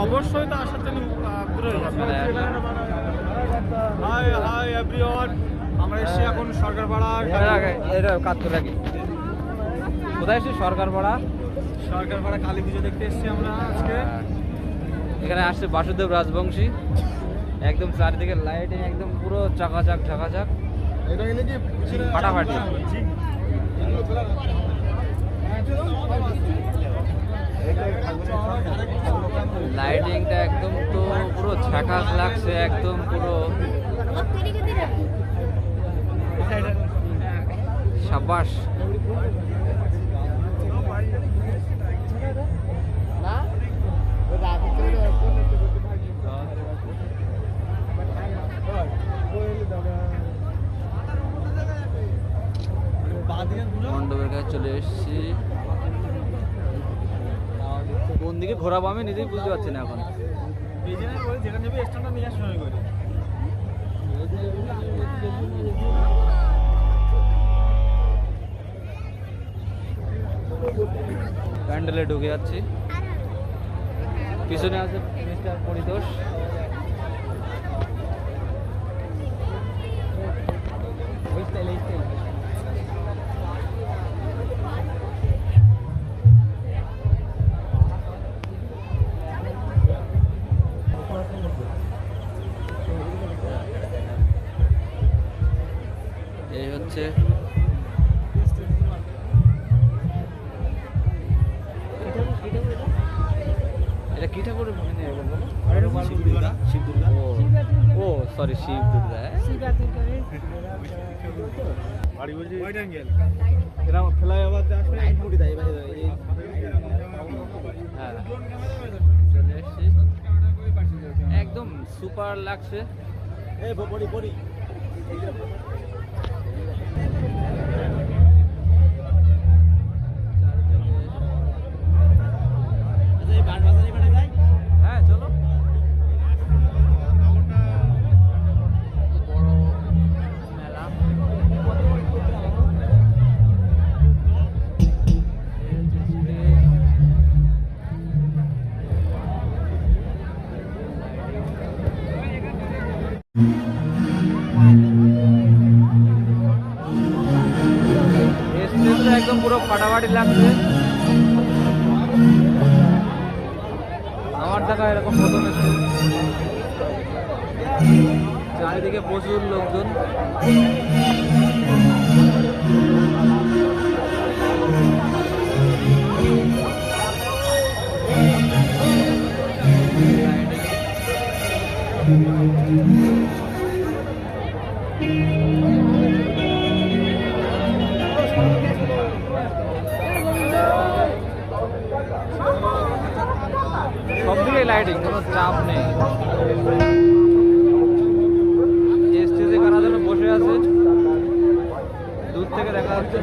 অবশ্যই তো আসার জন্য আগ্রহী। হাই হাই এভরিওয়ান, আমরা এসেছি এখন সরকারপাড়া। এটা কাতর আগে কোথায় এসেছি? সরকারপাড়া কালী পুজো দেখতে এসেছি আমরা আজকে। এখানে আসছে বাসুদেব রাজবংশী, একদম চারিদিকে লাইটিং একদম পুরো চাকাচাক ঝাঁকাচাক ফাটাফাটি। লাইটিংটা একদম তো পুরো ঝাঁকাস লাগছে, একদম পুরো সাবাস। মণ্ডপের কাছে চলে এসেছি। কোন দিকে ঘোরাবো আমি নিজেই বুঝতে পারছি না এখন। প্যান্ডেলে ঢুকে যাচ্ছি, পিছনে আছে মিস্টার পরিতোষ। এই হচ্ছে এটা কি ঠাকুর? ও সরি, শিব দুর্গা। একদম সুপার লাগছে। হ্যাঁ চলো। বড় মেলা। একদম পুরো ফাটাফাটি লাগছে। আমার দেখা এরকম প্রথম চারিদিকে প্রচুর লোকজন। সবদিকে লাইটিং, কোনো চাপ নেই। স্টেজে কারা যেন বসে আছে, দূর থেকে দেখা যাচ্ছে।